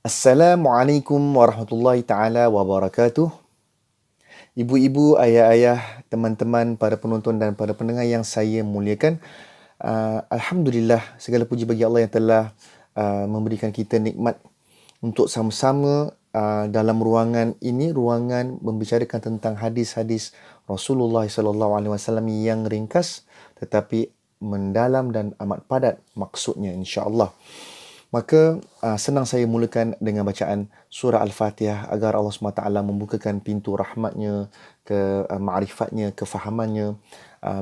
Assalamualaikum warahmatullahi taala wabarakatuh. Ibu-ibu, ayah-ayah, teman-teman, para penonton dan para pendengar yang saya muliakan. Alhamdulillah, segala puji bagi Allah yang telah memberikan kita nikmat untuk sama-sama dalam ruangan ini, ruangan membicarakan tentang hadis-hadis Rasulullah SAW yang ringkas tetapi mendalam dan amat padat maksudnya, insya-Allah. Maka senang saya mulakan dengan bacaan surah Al-Fatihah agar Allah SWT membukakan pintu rahmatnya, ke ma'rifatnya, kefahamannya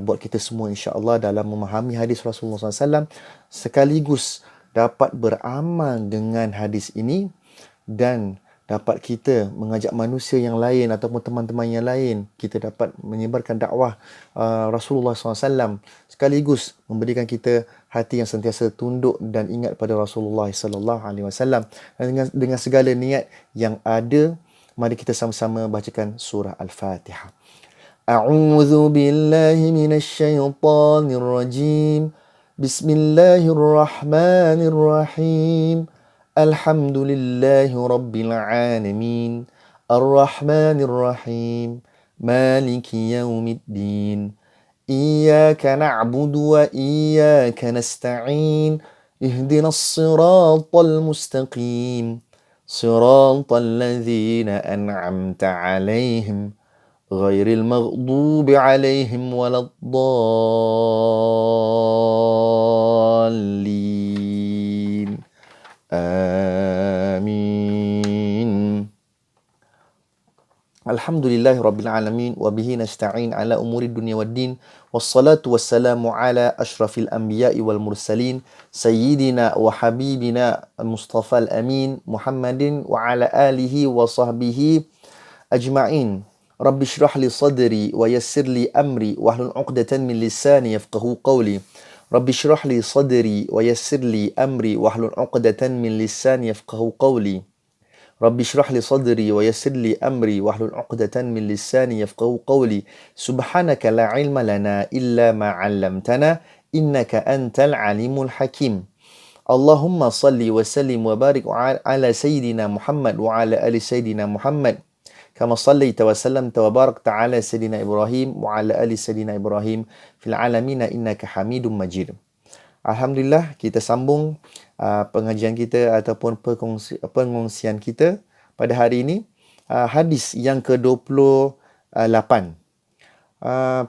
buat kita semua insya-Allah dalam memahami hadis Rasulullah SAW, sekaligus dapat beramal dengan hadis ini dan dapat kita mengajak manusia yang lain ataupun teman-teman yang lain, kita dapat menyebarkan dakwah Rasulullah SAW, sekaligus memberikan kita hati yang sentiasa tunduk dan ingat pada Rasulullah SAW. Dengan segala niat yang ada, mari kita sama-sama bacakan surah Al-Fatihah. A'udzu billahi minasy syaithanir rajim. Bismillahirrahmanirrahim. Alhamdulillahi rabbil alamin. Ar-Rahmanir Rahim. Maliki yaumiddin. إياك نعبد وإياك نستعين اهدنا الصراط المستقيم صراط الذين أنعمت عليهم غير المغضوب عليهم ولا الضالين آمين. Alhamdulillahi Rabbil Alamin wa bihi nasta'in ala umuri dunya waddin wassalatu wassalamu ala ashrafil anbiya'i wal mursalin sayyidina wa habibina al-Mustafa al-Amin Muhammadin wa ala alihi wa sahbihi ajma'in. Rabbi shrah li sadri wa yassir li amri wahlul 'uqdatan min lisani yafqahu qawli. Rabbi shrah li sadri wa yassir li amri wahlul 'uqdatan min lisani yafqahu qawli. Rabbi shrah li sadri wa yassir li amri wahlul 'uqdatan min lisani yafqahu qawli. Subhanaka la ilma lana illa ma 'allamtana innaka antal alimul hakim. Allahumma salli wa sallim wa barik ala sayyidina Muhammad wa ala ali sayyidina Muhammad kama sallaita wa sallamta wa barakta ala sayyidina Ibrahim wa ala ali sayyidina Ibrahim fil alamin innaka Hamidum Majid. Alhamdulillah, kita sambung pengajian kita ataupun pengongsian kita pada hari ini, hadis yang ke-28.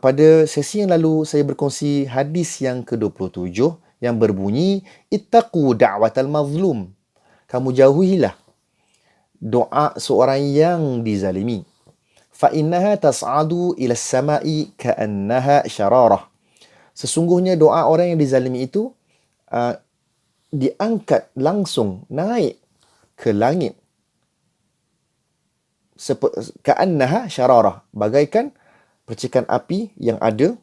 Pada sesi yang lalu saya berkongsi hadis yang ke-27 yang berbunyi ittaqu da'watal mazlum. Kamu jauhilah doa seorang yang dizalimi. Fa innaha tas'adu ila as-sama'i ka'annaha syararah. Sesungguhnya doa orang yang dizalimi itu diangkat langsung naik ke langit. Ka'annaha syararah, bagaikan percikan api yang ada,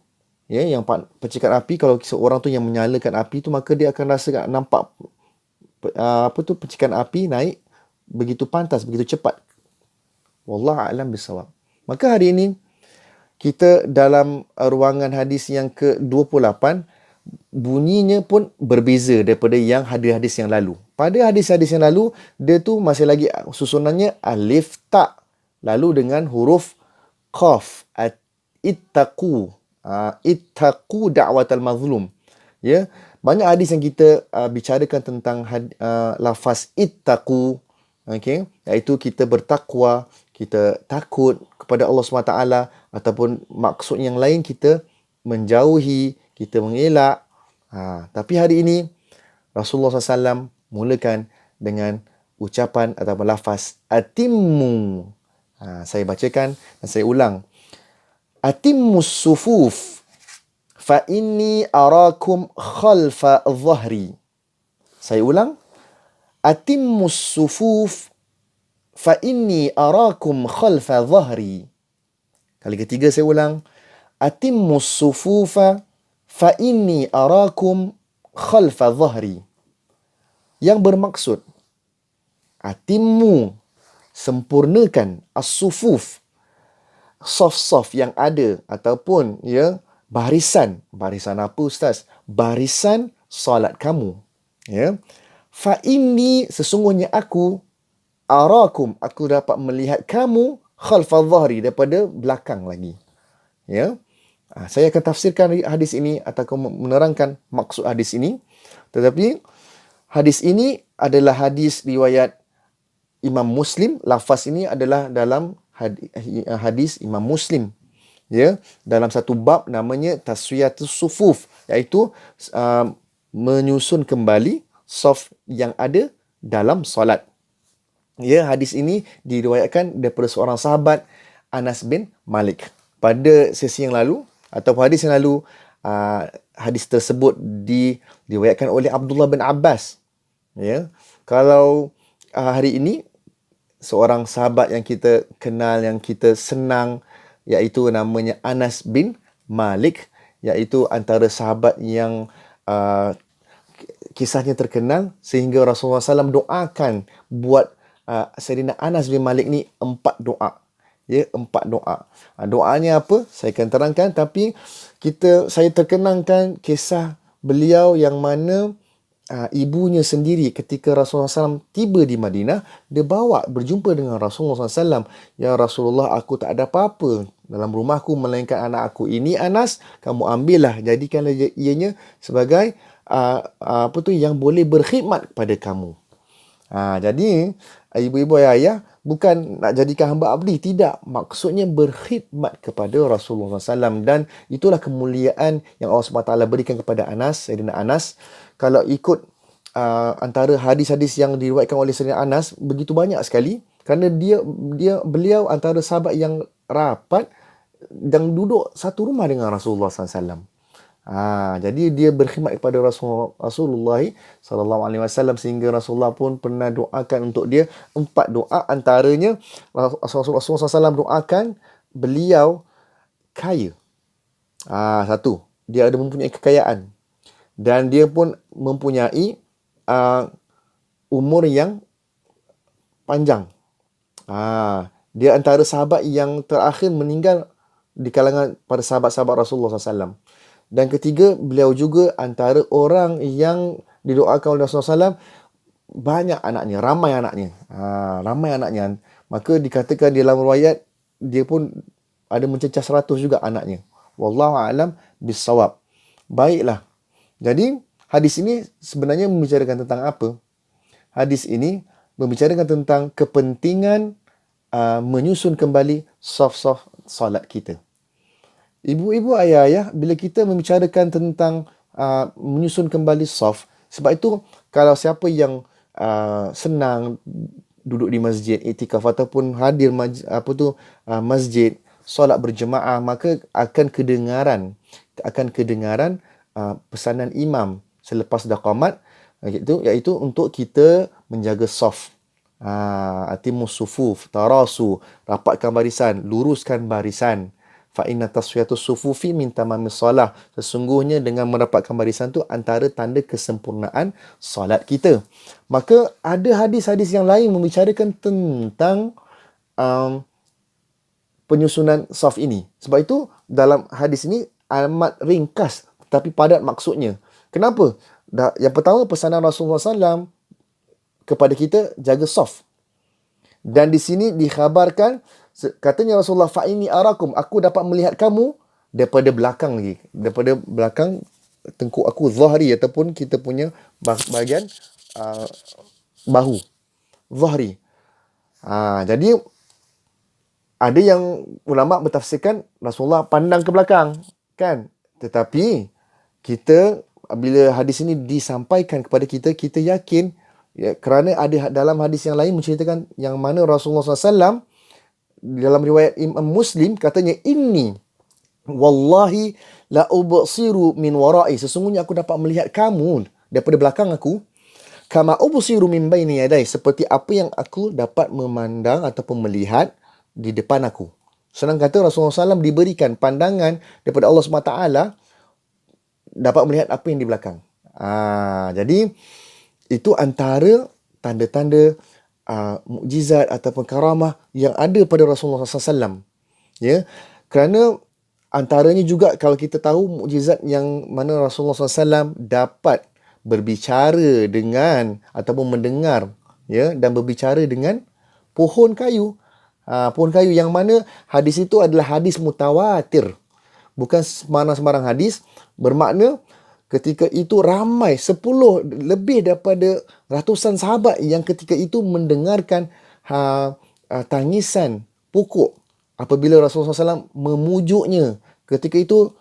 ya, yang percikan api, kalau seorang tu yang menyalakan api tu, maka dia akan rasa nampak percikan api naik begitu pantas, begitu cepat. Wallahu a'lam bissawab. Maka hari ini kita dalam ruangan hadis yang ke-28, bunyinya pun berbeza daripada yang hadis-hadis yang lalu. Pada hadis-hadis yang lalu, dia tu masih lagi susunannya alif ta, lalu dengan huruf qaf, ittaqu, ittaqu da'watal mazlum. Ya, banyak hadis yang kita bicarakan tentang lafaz ittaqu, okey, iaitu kita bertakwa, kita takut kepada Allah SWT, ataupun maksud yang lain kita menjauhi, kita mengelak. Tapi hari ini Rasulullah SAW mulakan dengan ucapan atau lafaz atimmu. Saya bacakan dan saya ulang. Atimmus sufuf fa inni arakum khalfa dhahri. Saya ulang. Atimmus sufuf fa inni arakum khalfa dhahri. Kali ketiga saya ulang. Atimmus sufufa fa inni arakum khalfa dhahri. Yang bermaksud atimmu, sempurnakan, as-sufuf, saf-saf yang ada, ataupun ya, barisan apa ustaz? Barisan salat kamu, ya. Fa inni, sesungguhnya aku, arakum, aku dapat melihat kamu khalfal dhahri, daripada belakang lagi. Ya. Saya akan tafsirkan hadis ini atau menerangkan maksud hadis ini. Tetapi hadis ini adalah hadis riwayat Imam Muslim. Lafaz ini adalah dalam hadis Imam Muslim. Ya, dalam satu bab namanya taswiyatus sufuf, iaitu menyusun kembali saf yang ada dalam solat. Ya, hadis ini diriwayatkan daripada seorang sahabat, Anas bin Malik. Pada sesi yang lalu atau hadis yang lalu, hadis tersebut diriwayatkan oleh Abdullah bin Abbas. Ya, kalau hari ini seorang sahabat yang kita kenal, yang kita senang, iaitu namanya Anas bin Malik, iaitu antara sahabat yang kisahnya terkenal sehingga Rasulullah SAW doakan buat Sayyidina Anas bin Malik ni 4 doa. Ya, 4 doa. Doanya apa? Saya akan terangkan, tapi saya terkenangkan kisah beliau yang mana ibunya sendiri ketika Rasulullah SAW tiba di Madinah, dia berjumpa dengan Rasulullah SAW. Ya Rasulullah, aku tak ada apa-apa dalam rumahku melainkan anak aku ini, Anas. Kamu ambillah, jadikanlah ianya sebagai yang boleh berkhidmat kepada kamu. Jadi ibu-ibu ayah bukan nak jadikan hamba abdi, tidak. Maksudnya berkhidmat kepada Rasulullah SAW. Dan itulah kemuliaan yang Allah SWT berikan kepada Anas, Sayyidina Anas. Kalau ikut antara hadis-hadis yang diriwayatkan oleh Sayyidina Anas, begitu banyak sekali. Kerana beliau antara sahabat yang rapat dan duduk satu rumah dengan Rasulullah SAW. Jadi dia berkhidmat kepada Rasulullah sallallahu alaihi wasallam, sehingga Rasulullah pun pernah doakan untuk dia 4 doa. Antaranya Rasulullah SAW doakan beliau kaya. Satu, dia ada mempunyai kekayaan dan dia pun mempunyai umur yang panjang. Dia antara sahabat yang terakhir meninggal di kalangan para sahabat-sahabat Rasulullah SAW. Dan ketiga, beliau juga antara orang yang didoakan oleh Rasulullah SAW, banyak anaknya, ramai anaknya. Ramai anaknya. Maka dikatakan di dalam riwayat, dia pun ada mencecah 100 juga anaknya. Wallahu a'lam bissawab. Baiklah. Jadi, hadis ini sebenarnya membicarakan tentang apa? Hadis ini membicarakan tentang kepentingan menyusun kembali saf-saf salat kita. Ibu-ibu, ayah-ayah, bila kita membicarakan tentang menyusun kembali saf, sebab itu kalau siapa yang senang duduk di masjid, iktikaf ataupun hadir masjid, solat berjemaah, maka akan kedengaran pesanan imam selepas dah qamat, iaitu untuk kita menjaga saf. Atimus sufuf, tarasu, rapatkan barisan, luruskan barisan. Fa inna taswiyatus sufufi min tamamis solah. Sesungguhnya dengan merapatkan barisan tu antara tanda kesempurnaan solat kita. Maka ada hadis-hadis yang lain membicarakan tentang penyusunan saf ini. Sebab itu dalam hadis ini amat ringkas tetapi padat maksudnya. Kenapa? Yang pertama, pesanan Rasulullah SAW kepada kita, jaga saf. Dan di sini dikhabarkan, katanya Rasulullah, fa'ini arakum, aku dapat melihat kamu daripada belakang lagi. Daripada belakang tengkuk aku, zahri, ataupun kita punya bahagian bahu. Zahri. Jadi, ada yang ulama bertafsirkan Rasulullah pandang ke belakang, kan? Tetapi, kita, bila hadis ini disampaikan kepada kita, kita yakin, kerana ada dalam hadis yang lain menceritakan yang mana Rasulullah SAW dalam riwayat Imam Muslim katanya, inni wallahi la ubsiru min wara'i, sesungguhnya aku dapat melihat kamu daripada belakang aku, kama ubsiru min baini yadai, seperti apa yang aku dapat memandang ataupun melihat di depan aku. Senang kata, Rasulullah SAW diberikan pandangan daripada Allah SWT dapat melihat apa yang di belakang. Jadi itu antara tanda-tanda mukjizat ataupun karamah yang ada pada Rasulullah SAW. Ya, kerana antaranya juga kalau kita tahu mukjizat yang mana Rasulullah SAW dapat berbicara dengan ataupun mendengar, ya, dan berbicara dengan pohon kayu. Pohon kayu yang mana hadis itu adalah hadis mutawatir. Bukan sembarang hadis. Bermakna ketika itu ramai 10 lebih daripada ratusan sahabat yang ketika itu mendengarkan tangisan pokok apabila Rasulullah SAW memujuknya. Ketika itu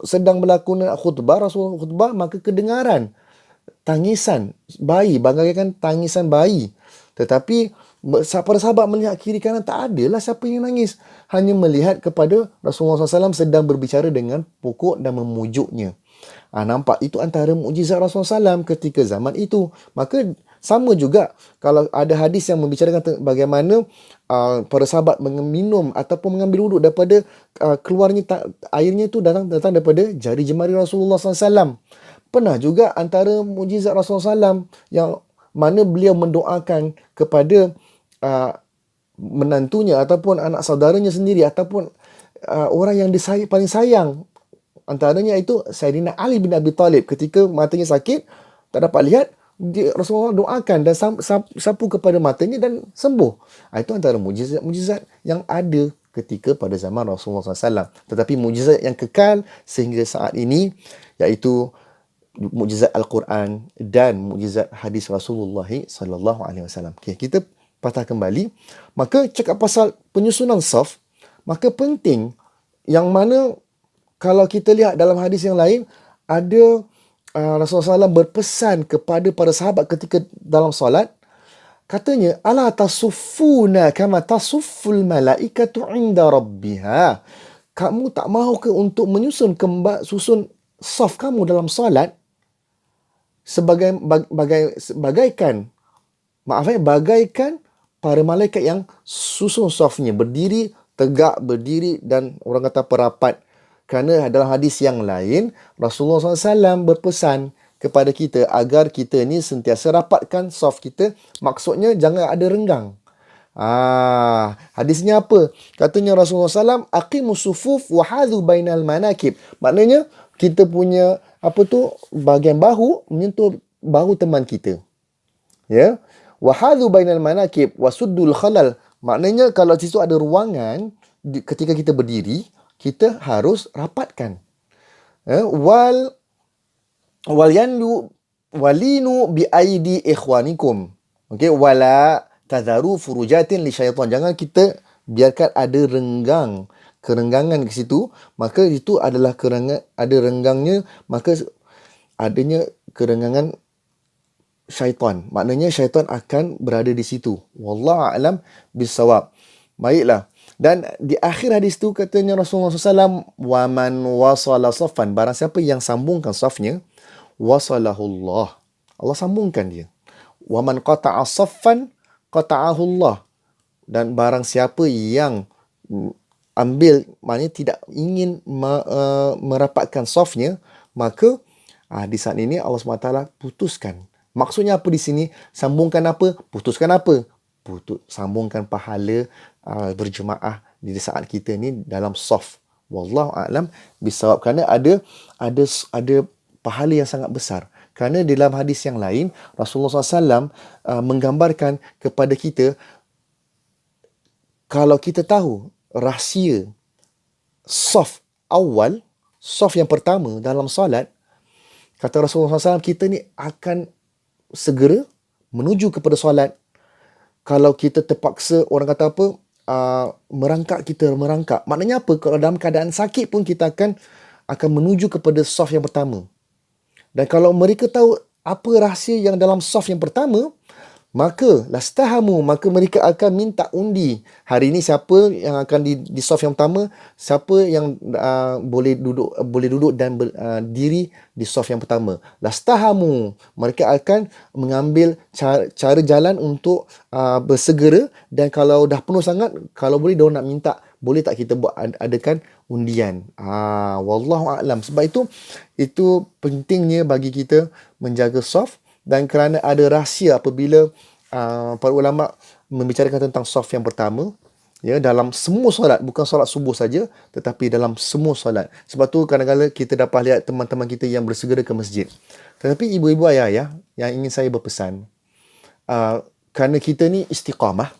sedang berlaku khutbah, Rasulullah khutbah, maka kedengaran tangisan bayi, bagaikan tangisan bayi. Tetapi para sahabat melihat kiri kanan, tak adalah siapa yang nangis. Hanya melihat kepada Rasulullah SAW sedang berbicara dengan pokok dan memujuknya. Nampak itu antara mukjizat Rasulullah SAW ketika zaman itu. Maka sama juga kalau ada hadis yang membicarakan bagaimana para sahabat minum ataupun mengambil wuduk daripada keluarnya airnya itu datang daripada jari jemari Rasulullah SAW. Pernah juga antara mukjizat Rasulullah SAW yang mana beliau mendoakan kepada menantunya ataupun anak saudaranya sendiri ataupun orang yang paling sayang. Antaranya itu Sayyidina Ali bin Abi Talib ketika matanya sakit, tak dapat lihat, Rasulullah doakan dan sapu kepada matanya dan sembuh. Itu antara mujizat-mujizat yang ada ketika pada zaman Rasulullah SAW. Tetapi mujizat yang kekal sehingga saat ini iaitu mukjizat Al-Quran dan mukjizat hadis Rasulullah SAW. Okay, kita patah kembali. Maka cakap pasal penyusunan saf, maka penting yang mana kalau kita lihat dalam hadis yang lain, ada Rasulullah SAW berpesan kepada para sahabat ketika dalam solat, katanya, ala tasuffuna kama tasufful malaikatu inda rabbiha. Kamu tak mahu ke untuk menyusun susun saf kamu dalam solat bagaikan para malaikat yang susun safnya, berdiri tegak, berdiri dan orang kata perapat. Kerana dalam hadis yang lain, Rasulullah SAW berpesan kepada kita agar kita ni sentiasa rapatkan saf kita. Maksudnya jangan ada renggang. Hadisnya apa? Katanya Rasulullah SAW, aqimus sufuf wa hadhu bainal manakib. Maknanya kita punya bahagian bahu menyentuh bahu teman kita. Ya. Wa hadhu bainal manakib wa suddul khalal. Maknanya kalau situ ada ruangan ketika kita berdiri, kita harus rapatkan. Walinu bi aidi ikhwanikum. Okey, wala tadharu furujatin li syaitan. Jangan kita biarkan ada kerenggangan ke situ, maka itu adalah ada renggangnya, maka adanya kerenggangan syaitan. Maknanya syaitan akan berada di situ. Wallahu a'lam bissawab. Baiklah. Dan di akhir hadis tu katanya Rasulullah SAW, waman wasala saffan, barang siapa yang sambungkan safnya, wasalahullah, Allah sambungkan dia. Waman qata'a saffan, qata'ahullah. Dan barang siapa yang maknanya tidak ingin merapatkan safnya, maka di saat ini Allah SWT putuskan. Maksudnya apa di sini? Sambungkan apa? Putuskan apa? Sambungkan pahala berjemaah di saat kita ni dalam saf. Wallahu a'lam bisawab. Kerana ada pahala yang sangat besar. Kerana dalam hadis yang lain, Rasulullah SAW menggambarkan kepada kita, kalau kita tahu rahsia saf awal, saf yang pertama dalam solat, kata Rasulullah SAW, kita ni akan segera menuju kepada solat. Kalau kita terpaksa, orang kata apa, merangkak, kita merangkak. Maknanya apa? Kalau dalam keadaan sakit pun kita akan menuju kepada saf yang pertama. Dan kalau mereka tahu apa rahsia yang dalam saf yang pertama, maka lastahamu, maka mereka akan minta undi. Hari ini siapa yang akan di saf yang pertama, siapa yang boleh duduk dan berdiri di saf yang pertama. Lastahamu, mereka akan mengambil cara jalan untuk bersegera, dan kalau dah penuh sangat, kalau boleh dia nak minta, boleh tak kita adakan undian. Wallahu a'lam. Sebab itu pentingnya bagi kita menjaga saf. Dan kerana ada rahsia apabila para ulama membicarakan tentang saf yang pertama, ya, dalam semua solat, bukan solat subuh saja, tetapi dalam semua solat. Sebab tu kadang-kadang kita dapat lihat teman-teman kita yang bersegera ke masjid. Tetapi ibu-ibu ayah yang ingin saya berpesan, kerana kita ni istiqamah,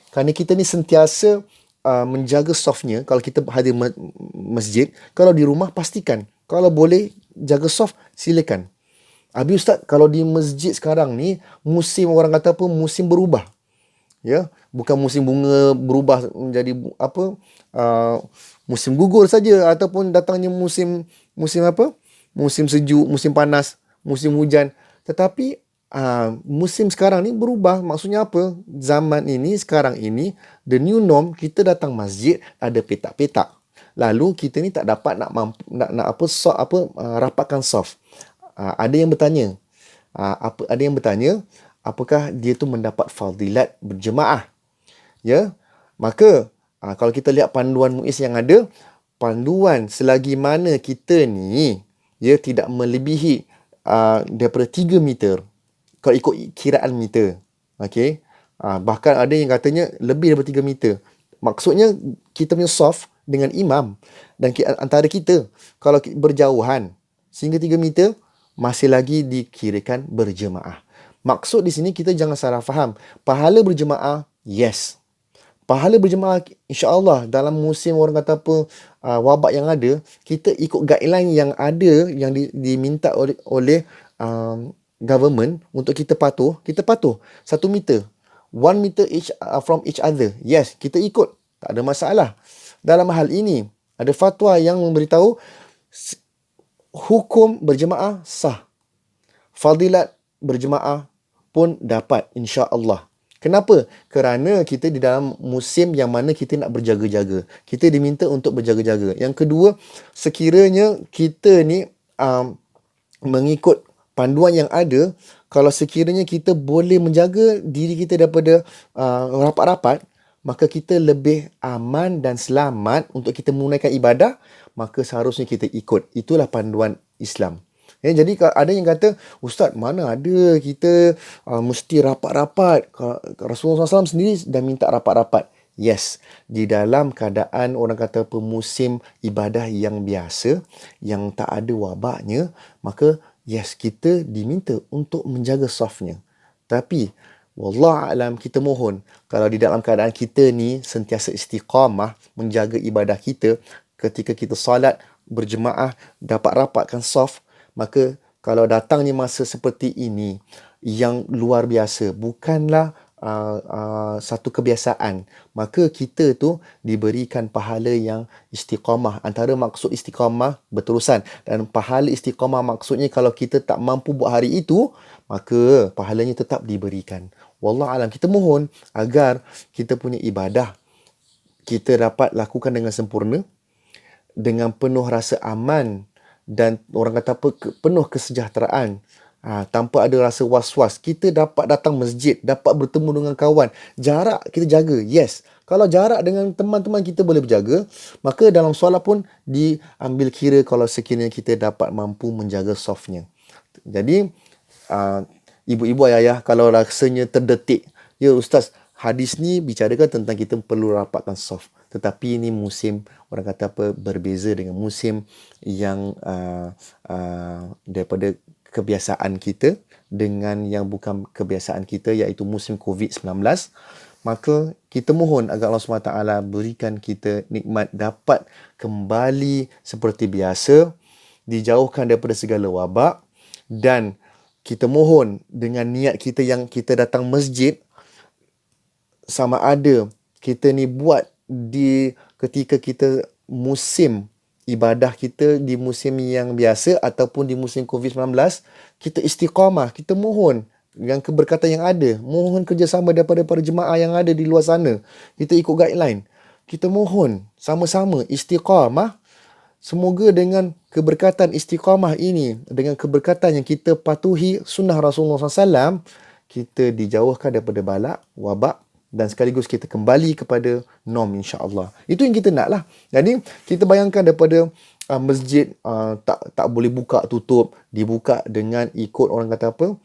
Kerana kita ni sentiasa menjaga softnya. Kalau kita hadir masjid, kalau di rumah pastikan. Kalau boleh jaga soft, silakan. Habis Ustaz, kalau di masjid sekarang ni, musim orang kata apa, musim berubah. Ya, bukan musim bunga berubah menjadi musim gugur saja, ataupun datangnya musim musim apa? Musim sejuk, musim panas, musim hujan. Tetapi musim sekarang ni berubah. Maksudnya apa? Zaman ini, sekarang ini, the new norm, kita datang masjid ada petak-petak. Lalu kita ni tak dapat rapatkan soft. Ada yang bertanya, apakah dia tu mendapat fadilat berjemaah? Ya, maka kalau kita lihat panduan MUIS yang ada, panduan selagi mana kita ni tidak melebihi daripada 3 meter, kalau ikut kiraan meter. Okey. Bahkan ada yang katanya lebih daripada 3 meter. Maksudnya kita punya soft dengan imam, dan antara kita kalau berjauhan sehingga 3 meter masih lagi dikirakan berjemaah. Maksud di sini kita jangan salah faham. Pahala berjemaah, yes. Pahala berjemaah insya-Allah dalam musim orang kata apa wabak yang ada, kita ikut guideline yang ada, yang diminta oleh government untuk kita patuh, kita patuh. 1 meter. 1 meter each from each other. Yes, kita ikut. Tak ada masalah. Dalam hal ini, ada fatwa yang memberitahu hukum berjemaah sah. Fadilat berjemaah pun dapat insya-Allah. Kenapa? Kerana kita di dalam musim yang mana kita nak berjaga-jaga. Kita diminta untuk berjaga-jaga. Yang kedua, sekiranya kita ni mengikut panduan yang ada, kalau sekiranya kita boleh menjaga diri kita daripada rapat-rapat, maka kita lebih aman dan selamat untuk kita menunaikan ibadah, maka seharusnya kita ikut. Itulah panduan Islam. Ya, jadi ada yang kata, Ustaz, mana ada kita mesti rapat-rapat. Rasulullah SAW sendiri dah minta rapat-rapat. Yes, di dalam keadaan orang kata musim ibadah yang biasa, yang tak ada wabaknya, maka yes, kita diminta untuk menjaga softnya. Tapi wallahualam, kita mohon kalau di dalam keadaan kita ni sentiasa istiqamah menjaga ibadah kita, ketika kita solat berjemaah dapat rapatkan soft, maka kalau datangnya masa seperti ini yang luar biasa, bukanlah satu kebiasaan, maka kita tu diberikan pahala yang istiqamah. Antara maksud istiqamah berterusan, dan pahala istiqamah maksudnya kalau kita tak mampu buat hari itu, maka pahalanya tetap diberikan. Wallahualam, kita mohon agar kita punya ibadah kita dapat lakukan dengan sempurna, dengan penuh rasa aman, dan orang kata apa, penuh kesejahteraan. Tanpa ada rasa was-was. Kita dapat datang masjid, dapat bertemu dengan kawan. Jarak kita jaga, yes. Kalau jarak dengan teman-teman kita boleh berjaga, maka dalam solat pun diambil kira kalau sekiranya kita dapat mampu menjaga softnya. Jadi, ibu-ibu, ayah, kalau rasanya terdetik, ya Ustaz, hadis ni bicarakan tentang kita perlu rapatkan soft. Tetapi ini musim, orang kata apa, berbeza dengan musim yang daripada kebiasaan kita dengan yang bukan kebiasaan kita, iaitu musim COVID-19. Maka kita mohon agar Allah SWT berikan kita nikmat dapat kembali seperti biasa, dijauhkan daripada segala wabak, dan kita mohon dengan niat kita yang kita datang masjid, sama ada kita ni buat di ketika kita musim ibadah kita di musim yang biasa ataupun di musim COVID-19, kita istiqamah, kita mohon yang keberkatan yang ada, mohon kerjasama daripada para jemaah yang ada di luar sana, kita ikut guideline, kita mohon sama-sama istiqamah. Semoga dengan keberkatan istiqamah ini, dengan keberkatan yang kita patuhi sunnah Rasulullah SAW, kita dijauhkan daripada balak, wabak, dan sekaligus kita kembali kepada norm, insya-Allah. Itu yang kita nak lah. Jadi kita bayangkan daripada masjid tak boleh buka tutup, dibuka dengan ikut orang kata apa,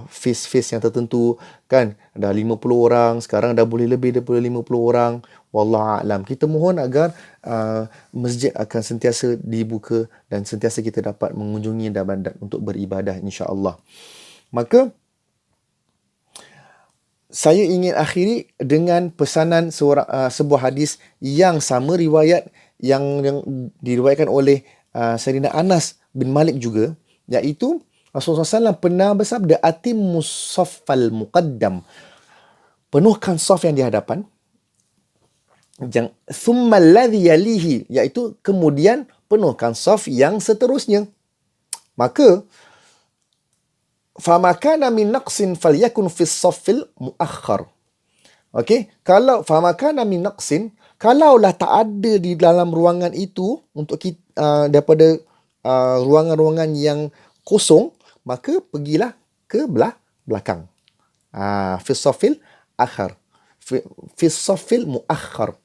face yang tertentu kan. Dah 50 orang, sekarang dah boleh lebih daripada 50 orang. Wallahualam. Kita mohon agar masjid akan sentiasa dibuka dan sentiasa kita dapat mengunjungi dan untuk beribadah, insya-Allah. Maka saya ingin akhiri dengan pesanan sebuah hadis yang sama riwayat yang diriwayatkan oleh Sayyidina Anas bin Malik juga, iaitu Rasulullah SAW pernah bersabda, atimmus saffal muqaddam, penuhkan saf yang di hadapan, thumma alladhi yalihi, iaitu kemudian penuhkan saf yang seterusnya. Maka famakana min naqsin falyakun fis saffil muakhkhar. Okey, kalau famakana min naqsin, kalaulah tak ada di dalam ruangan itu untuk kita daripada ruangan-ruangan yang kosong, maka pergilah ke belakang. Fis saffil akhar. Fis saffil muakhkhar.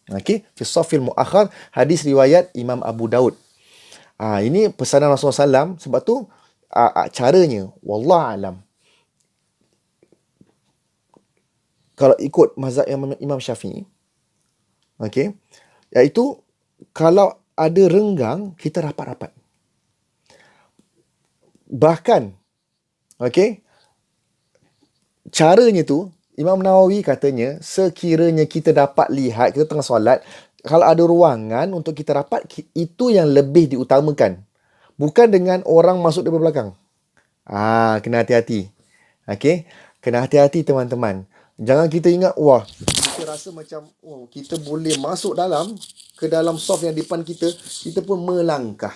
Okey, fis saffil muakhkhar, hadis riwayat Imam Abu Daud. Ini pesanan Rasulullah SAW. Sebab tu caranya, wallah alam, kalau ikut mazhab Imam Syafi'i, okey, iaitu kalau ada renggang, kita rapat-rapat. Bahkan, okey, caranya tu, Imam Nawawi katanya, sekiranya kita dapat lihat, kita tengah solat, kalau ada ruangan untuk kita rapat, itu yang lebih diutamakan. Bukan dengan orang masuk dari belakang. Kena hati-hati. Okey, kena hati-hati teman-teman. Jangan kita ingat, wah, kita rasa macam, kita boleh masuk ke dalam saf yang depan kita pun melangkah.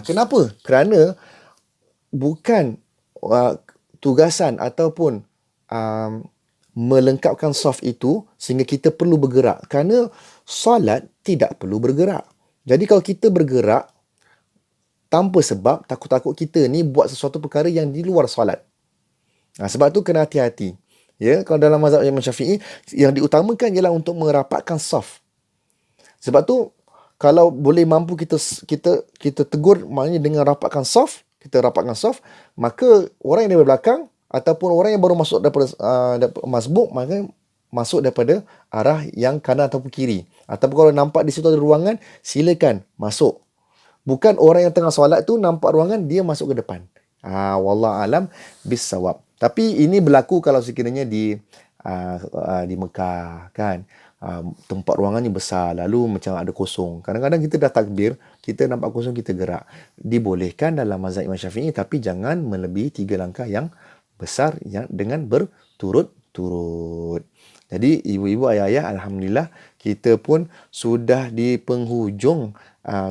Kenapa? Kerana bukan tugasan ataupun melengkapkan saf itu sehingga kita perlu bergerak. Kerana solat tidak perlu bergerak. Jadi kalau kita bergerak tanpa sebab, takut-takut kita ni buat sesuatu perkara yang di luar solat. Sebab tu kena hati-hati. Ya, kalau dalam mazhab Imam Syafi'i, yang diutamakan ialah untuk merapatkan saf. Sebab tu kalau boleh mampu kita tegur, maknanya dengan rapatkan saf, maka orang yang dari belakang ataupun orang yang baru masuk daripada masbuk, maka masuk daripada arah yang kanan ataupun kiri. Ataupun kalau nampak di situ ada ruangan, silakan masuk. Bukan orang yang tengah solat tu nampak ruangan, dia masuk ke depan. Wallah alam bisawab. Tapi ini berlaku kalau sekiranya di Mekah, kan. Tempat ruangannya besar, lalu macam ada kosong. Kadang-kadang kita dah takbir, kita nampak kosong, kita gerak. Dibolehkan dalam mazhab Imam Syafi'i, tapi jangan melebihi 3 langkah yang besar yang dengan berturut-turut. Jadi ibu-ibu, ayah-ayah, alhamdulillah kita pun sudah di penghujung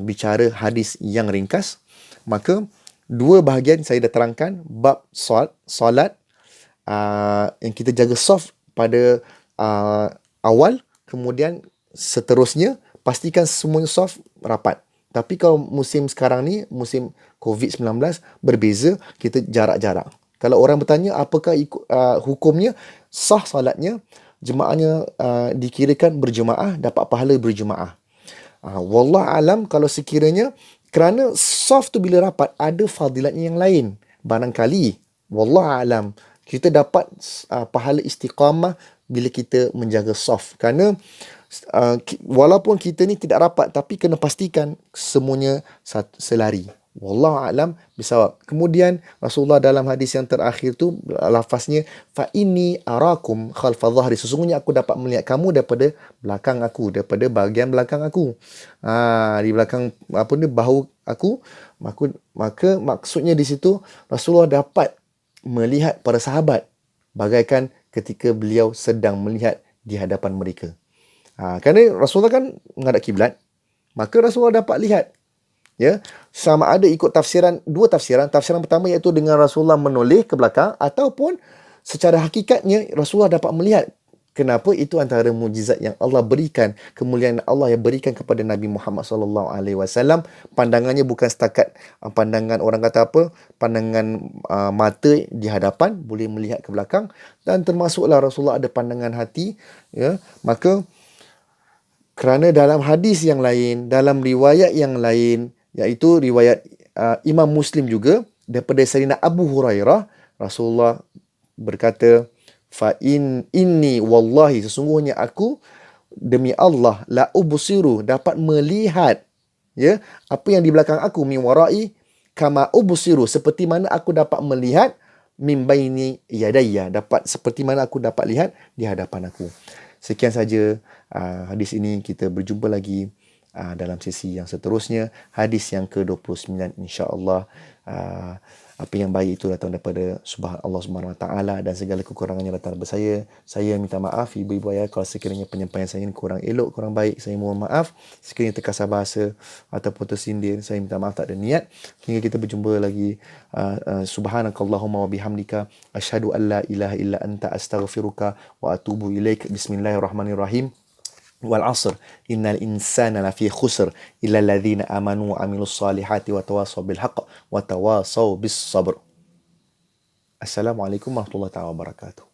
bicara hadis yang ringkas. Maka 2 bahagian saya dah terangkan, bab solat, yang kita jaga saf pada awal, kemudian seterusnya pastikan semuanya saf rapat. Tapi kalau musim sekarang ni, musim COVID-19, berbeza, kita jarak-jarak. Kalau orang bertanya apakah hukumnya, sah solatnya, jemaahnya dikirakan berjemaah, dapat pahala berjemaah. Wallah alam, kalau sekiranya kerana saf tu bila rapat ada fadilatnya yang lain, barangkali wallah alam kita dapat pahala istiqamah bila kita menjaga saf. Kerana walaupun kita ni tidak rapat, tapi kena pastikan semuanya selari. Wallahu a'lam bisawab. Kemudian Rasulullah dalam hadis yang terakhir tu lafaznya, fa inni arakum khalfa dhahri, sesungguhnya aku dapat melihat kamu daripada belakang aku, daripada bahagian belakang aku. Di belakang bahu aku. Maka maksudnya di situ Rasulullah dapat melihat para sahabat bagaikan ketika beliau sedang melihat di hadapan mereka. Kerana Rasulullah kan menghadap kiblat, maka Rasulullah dapat lihat. Ya, sama ada ikut dua tafsiran. Tafsiran pertama iaitu dengan Rasulullah menoleh ke belakang, ataupun secara hakikatnya Rasulullah dapat melihat. Kenapa? Itu antara mukjizat yang Allah berikan, kemuliaan Allah yang berikan kepada Nabi Muhammad SAW. Pandangannya bukan setakat pandangan orang kata pandangan mata di hadapan, boleh melihat ke belakang, dan termasuklah Rasulullah ada pandangan hati. Ya, maka kerana dalam hadis yang lain, dalam riwayat yang lain, iaitu riwayat Imam Muslim juga, daripada Sayyidina Abu Hurairah, Rasulullah berkata, fa inni wallahi, sesungguhnya aku demi Allah, la ubsiru, dapat melihat, ya, apa yang di belakang aku, min warai kama ubsiru, seperti mana aku dapat melihat min baini yadayya, dapat seperti mana aku dapat lihat di hadapan aku. Sekian saja hadis ini, kita berjumpa lagi dalam sesi yang seterusnya, hadis yang ke-29 insya-Allah. Apa yang baik itu datang daripada Allah Subhanahu Wa Taala, dan segala kekurangannya datang daripada saya. Saya minta maaf ibu-ibu ayah kalau sekiranya penyampaian saya ini kurang elok, kurang baik. Saya mohon maaf. Sekiranya terkasar bahasa ataupun tersindir, saya minta maaf, tak ada niat. Hingga kita berjumpa lagi. Subhanakallahumma wa bihamdika asyhadu an la ilaha illa anta astaghfiruka wa atubu ilaik. Bismillahirrahmanirrahim. Wal asr innal insana lafi khusr illa alladhina amanu wa amilus salihati wa tawasaw bil haqq wa tawasaw bis sabr. Assalamualaikum warahmatullahi wabarakatuh.